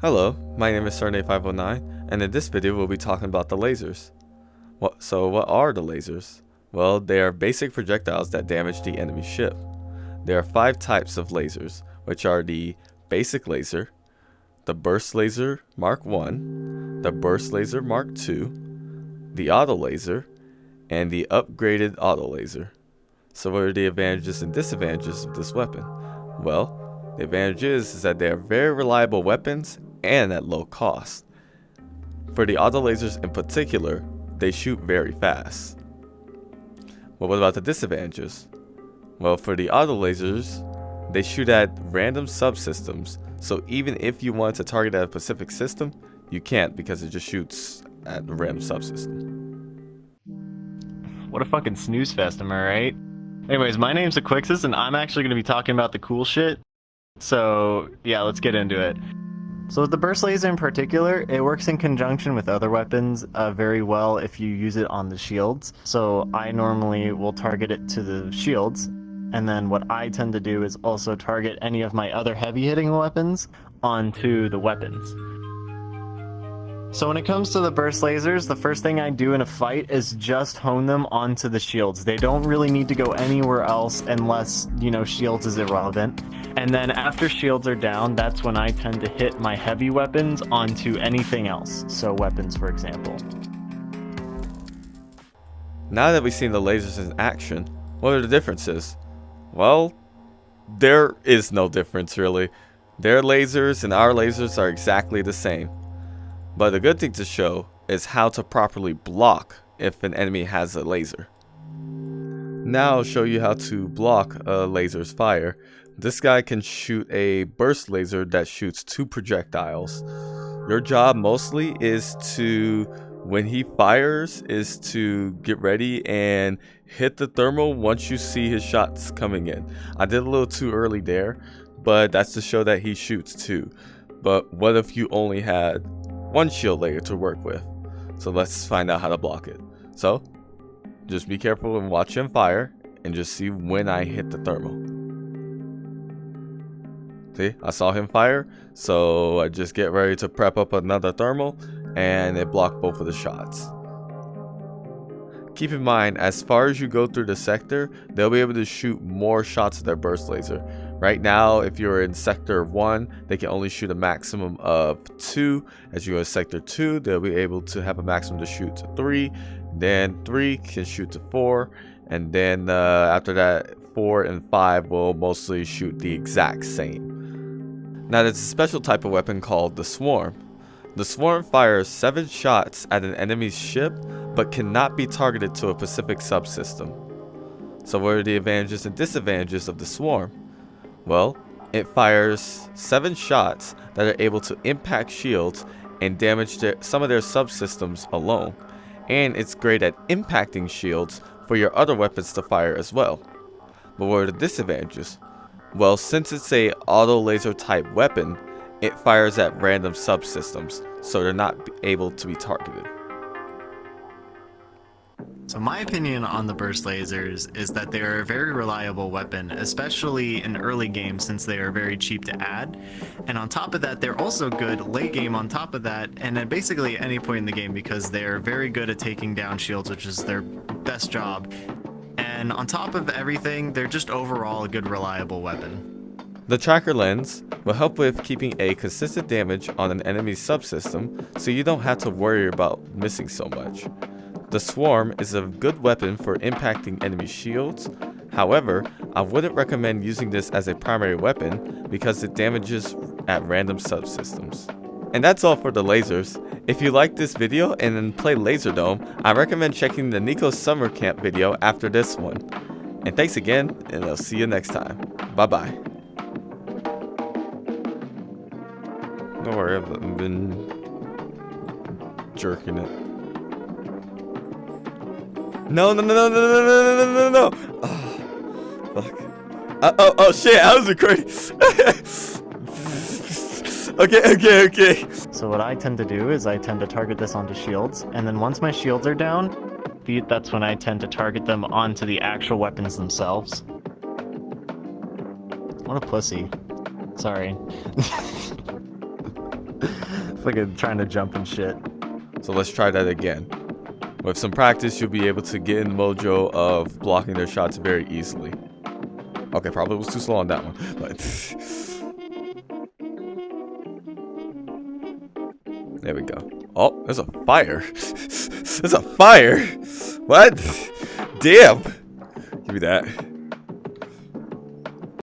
Hello, my name is Surnay509, and in this video we'll be talking about the lasers. What are the lasers? Well, they are basic projectiles that damage the enemy ship. There are 5 types of lasers, which are the basic laser, the burst laser Mark 1, the burst laser Mark 2, the auto laser, and the upgraded auto laser. So what are the advantages and disadvantages of this weapon? Well, the advantage is that they are very reliable weapons and at low cost. For the auto lasers in particular, they shoot very fast. Well, what about the disadvantages? Well, for the auto lasers, they shoot at random subsystems, so even if you want to target at a specific system, you can't because it just shoots at a random subsystem. What a fucking snooze fest, am I right? Anyways, my name's Aquixus, and I'm actually going to be talking about the cool shit. So, yeah, let's get into it. So with the burst laser in particular, it works in conjunction with other weapons very well if you use it on the shields. So I normally will target it to the shields, and then what I tend to do is also target any of my other heavy hitting weapons onto the weapons. So when it comes to the burst lasers, the first thing I do in a fight is just hone them onto the shields. They don't really need to go anywhere else unless, shields is irrelevant. And then after shields are down, that's when I tend to hit my heavy weapons onto anything else. So weapons, for example. Now that we've seen the lasers in action, what are the differences? Well, there is no difference really. Their lasers and our lasers are exactly the same. But the good thing to show is how to properly block if an enemy has a laser. Now I'll show you how to block a laser's fire. This guy can shoot a burst laser that shoots 2 projectiles. Your job mostly is to, when he fires, is to get ready and hit the thermal once you see his shots coming in. I did a little too early there, but that's to show that he shoots 2. But what if you only had 1 shield layer to work with? So let's find out how to block it. So just be careful and watch him fire and just see when I hit the thermal. See, I saw him fire, so I just get ready to prep up another thermal, and it blocked both of the shots. Keep in mind, as far as you go through the sector, they'll be able to shoot more shots of their burst laser. Right now, if you're in sector 1, they can only shoot a maximum of 2. As you go to sector 2, they'll be able to have a maximum to shoot to 3. Then 3 can shoot to 4. And then after that, 4 and 5 will mostly shoot the exact same. Now there's a special type of weapon called the Swarm. The Swarm fires 7 shots at an enemy's ship, but cannot be targeted to a specific subsystem. So what are the advantages and disadvantages of the Swarm? Well, it fires 7 shots that are able to impact shields and damage some of their subsystems alone. And it's great at impacting shields for your other weapons to fire as well. But what are the disadvantages? Well, since it's a auto laser type weapon, it fires at random subsystems, so they're not able to be targeted. So my opinion on the burst lasers is that they are a very reliable weapon, especially in early game since they are very cheap to add. And on top of that, they're also good late game on top of that, and at basically any point in the game because they're very good at taking down shields, which is their best job. And on top of everything, they're just overall a good reliable weapon. The tracker lens will help with keeping a consistent damage on an enemy's subsystem, so you don't have to worry about missing so much. The Swarm is a good weapon for impacting enemy shields. However, I wouldn't recommend using this as a primary weapon because it damages at random subsystems. And that's all for the lasers. If you like this video and then play Laserdome, I recommend checking the Nico Summer Camp video after this one. And thanks again, and I'll see you next time. Bye bye. Don't worry, I've been jerking it. No. Oh, fuck. Oh shit, I was recording. Okay. So what I tend to do is I tend to target this onto shields, and then once my shields are down, that's when I tend to target them onto the actual weapons themselves. What a pussy. Sorry. Fucking trying to jump and shit. So let's try that again. With some practice, you'll be able to get in the mojo of blocking their shots very easily. Okay, probably was too slow on that one, but there we go. Oh, there's a fire. There's a fire. What? Damn. Give me that.